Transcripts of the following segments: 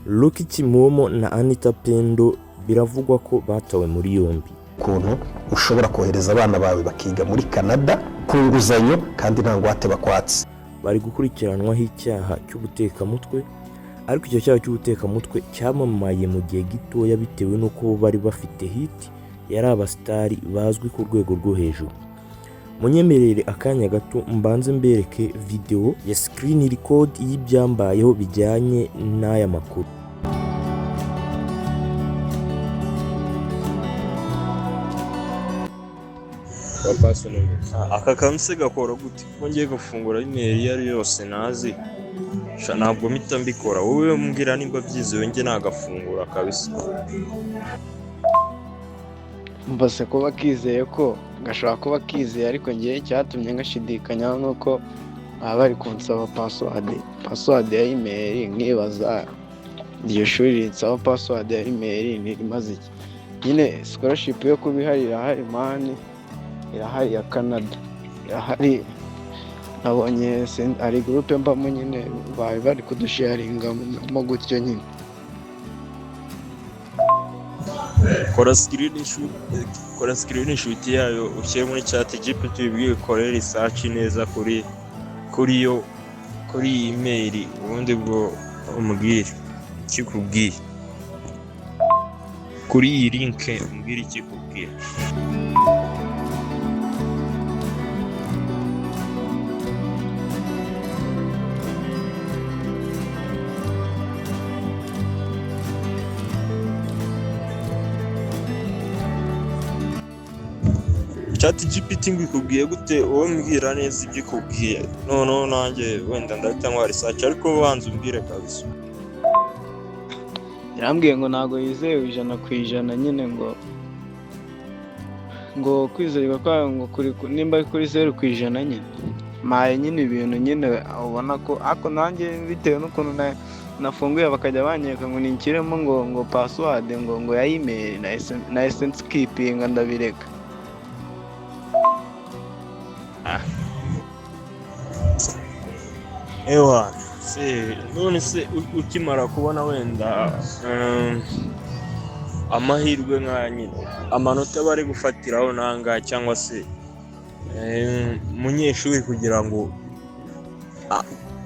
Lucky Kimomo na Anita Pendo biravugwa ko batawe muri yombi. Ukuntu ushobora kohereza abana bawe bakiga muri Canada ku nguzanyo kandi nta ngwate bakwatse. Bari gukurikiranwaho icyaha cy'ubutekamutwe, ariko icyo cyaha cy'ubutekamutwe cyamamaye mu gihe gitoya bitewe n'uko bari bafite hit, yari abasitari bazwi ku rwego rwo hejuru. Munyemerere akanya gato mbanze mbereke video ya screen record y'ibyambayeho bijyanye n'aya makuru. Aka kanse gakora gute ko ngiye gufungura email yari yose nazi ntabwo mpita mbikora, wowe mbwira nimba byizewe nge nagafungura kabisa. Mbase kuba kizeye ko gashobora kuba kizeye, ariko ngiye cyatumye ngashidikanya nuko bari kunsaba password ya email, nkibaza iryo shuri rinsaba password ya email nirimaze iki. Nyine scholarship yo kubiharira hari mani irahari ya Canada, irahari. Nabonye ari groupe mbamo nyine bari kudusharinga mo gutyo nyine. Kora screenshot yayo ushyire muri ChatGPT ubwiye kore research neza kuri iyi email, ubundi bwo umubwire ikikubwiye kuri iyi link, umubwire ikikubwiye. ChatGPT ngikubwiye gute? Wowe mbwira neza ibyo ikubwiye, noneho nanjye wenda ndahita nkora research, ariko banza umbwire kabisa. Yarambwiye ngo ntago yizewe 100% nyine, ngo kwizerwa kwayo ngo nimba ari kuri 0% nyine. Maye nyine ibintu nyine ubona ko ako nanjye bitewe n'ukuntu nafunguye bakajya banyeka ngo ninkiremo ngo password ngo ya email na essence keeping ndabireka. Ewa none se ukimara kubona wenda amahirwe nka nyine amanota bari gufatiraho nanga, cyangwa se umunyeshuri kugira ngo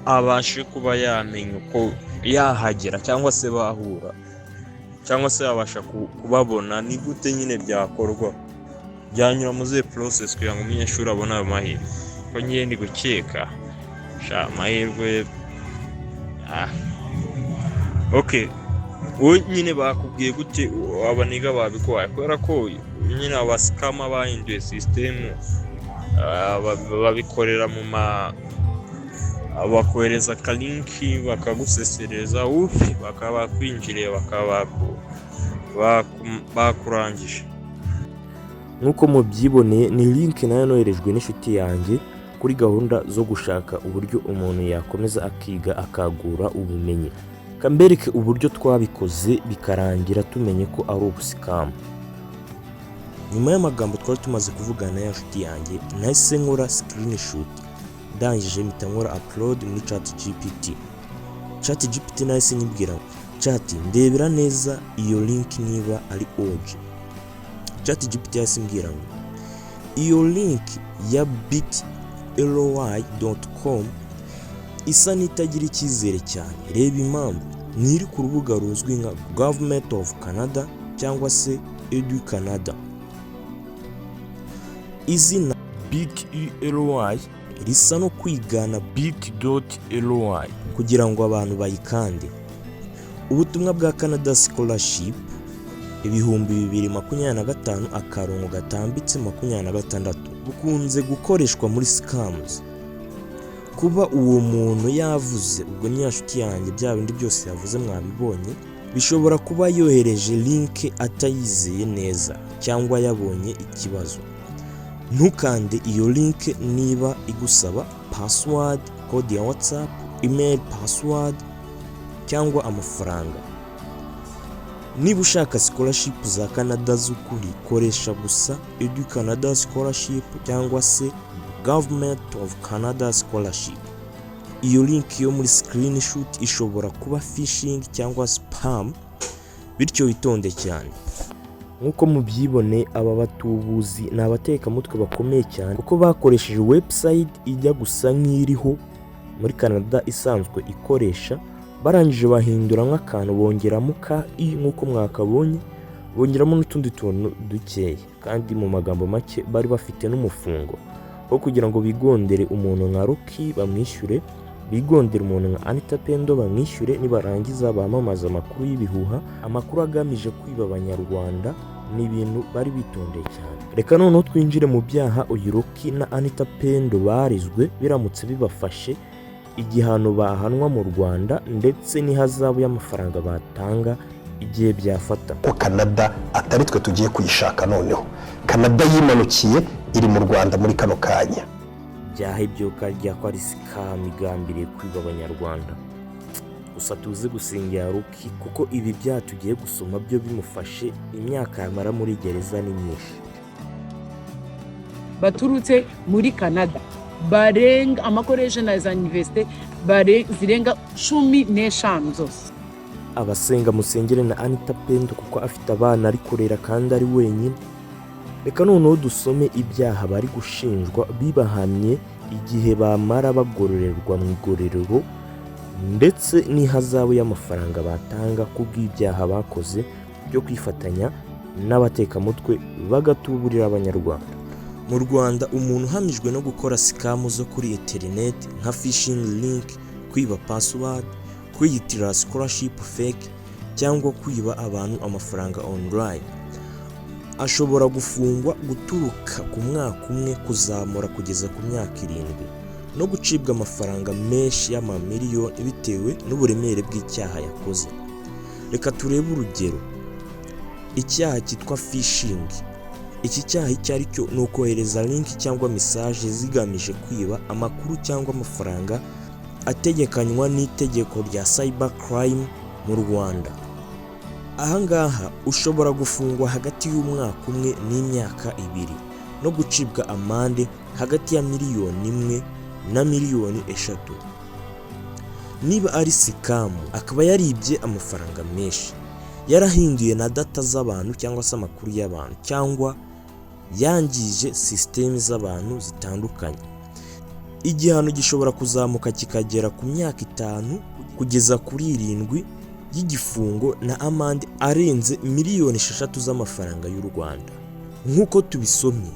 abashe kuba yamenya uko yahagera cyangwa se bahura cyangwa se abasha kubabona, ni gute nyine byakorwa? Byanyura mu ze process kugira ngo umunyeshuri abone ayo mahirwe? Ko ngiye ndi gukeka amahirwe. Okay, wowe nyine bakubwiye gute abaniga babikwaye? Kubera ko nyine abasikama bahinduye system, babikorera mu bakohereza kalinki bakagusesereza ufi bakaba kwinjiriye bakaba bakurangije. Nkuko mubyiboneye ni link nayo noherejwe n'inshuti yanjye kuri gahunda zo gushaka uburyo umuntu yakomeza akiga akagura ubumenyi. Kambereke uburyo twabikoze bikarangira tumenye ko ari ubusikamu. Nyuma y'amagambo twari tumaze kuvugana ya nshuti yanjye, nahise nkora screenshot, ndangije mpita nkora upload muri ChatGPT. ChatGPT nahise nyibwira chat ndebera neza iyo link niba ari OG. ChatGPT yahise mbwira ngo iyo link ya bit.ly.com isa n'itagira icyizere cyane. Reba impamvu, ntiri ku rubuga ruzwi nka Government of Canada cyangwa se Edu Canada. Izina bit.ly risa no kwigana bit.ly kugira ngo abantu bayikande. Ubutumwa bwa Canada Scholarship 2025 akarongo gatambitse 26 bukunze gukoreshwa muri scams. Kuba uwo muntu yavuze ubwo nyashuti yanjye bya bindi byose yavuze mwabibonye, bishobora kuba yohereje link atayizeye neza cyangwa yabonye ikibazo. Ntukande iyo link niba igusaba password, code ya WhatsApp, email password cyangwa amafaranga. Niba ushaka scholarship za Canada z'ukuri, koresha gusa Edu Canada Scholarship cyangwa se Government of Canada Scholarship. iyo link yo muri screenshot ishobora kuba phishing cyangwa spam, bityo witonde cyane. Nk'uko mubyibone, aba batubuzi ni abatekamutwe bakomeye cyane kuko bakoresheje website ijya gusa nk'iriho muri Canada isanzwe ikoresha, barangije bahindura nk'akantu bongeramo ka i nk'uko mwakabonye, bongeramo n'utundi tuntu dukeya, kandi mu magambo make bari bafite n'umufungo wo kugira ngo bigondere umuntu nka Rocky bamwishyure, bigondera umuntu nka Anita Pendo bamwishyure, nibarangiza bamamaza amakuru y'ibihuha, amakuru agamije kwiba abanyarwanda. Ni ibintu bari bitondeye cyane. Reka noneho twinjire mu byaha uyu Rocky na Anita Pendo barizwe, biramutse bibafashe igihano bahanwa mu Rwanda ndetse n'ihazabu y'amafaranga batanga igihe byafata. ko Canada atari twe tugiye kuyishaka noneho. Canada yimanukiye iri mu Rwanda muri kano kanya. Byaha ibyo karya ko ari scam igambiriye kwiba abanyarwanda. Gusa tuzi gusingira Rocky kuko ibi byaha tugiye gusoma byo bimufashe imyaka yamara muri gereza ni myinshi. Baturutse muri Canada barenga amakoresha na za universite zirenga 15 zose. Abasenga musengere na Anita Pendo kuko afite abana ari kurera kandi ari wenyine. Reka noneho dusome ibyaha bari gushinjwa bibahamye igihe bamara bagororerwa mu igororero, ndetse n'ihazabu y'amafaranga batanga kubw'ibyaha bakoze byo kwifatanya n'abatekamutwe bagatuburira abanyarwanda. Mu Rwanda umuntu uhamijwe no gukora sikamu zo kuri internet nka phishing link, kwiba password, kwiyitira scholarship fake cyangwa kwiba abantu amafaranga online, ashobora gufungwa guturuka ku mwaka umwe kuzamura kugeza ku myaka 7 no gucibwa amafaranga menshi y'amamiliyoni bitewe n'uburemere bw'icyaha yakoze. Reka turebe urugero. Icyaha cyitwa phishing. Iki cyaha icyo ari cyo ni ukohereza link cyangwa message zigamije kwiba amakuru cyangwa amafaranga ategekanywa n'itegeko rya cyber crime mu Rwanda. Ahangaha ushobora gufungwa hagati y'umwaka umwe n'imyaka 2 no gucibwa amande hagati ya miliyoni 1 na miliyoni 3. Niba ari scam akaba yaribye amafaranga menshi, yarahinduye na data z'abantu cyangwa se amakuru y'abantu, cyangwa yangije system z'abantu zitandukanye, igihano gishobora kuzamuka kikagera ku myaka 5 kugeza kuri 7 y'igifungo na amande arenze miliyoni 6 z'amafaranga y'u Rwanda. Nk'uko tubisomye,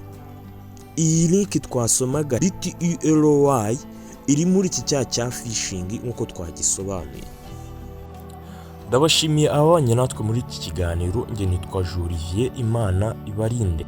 iyi link twasomaga RTULY iri muri iki cyaha cya phishing nk'uko twagisobanuye. Ndabashimiye abanye natwe muri iki kiganiro. Nge nitwa Jolivier, Imana ibarinde.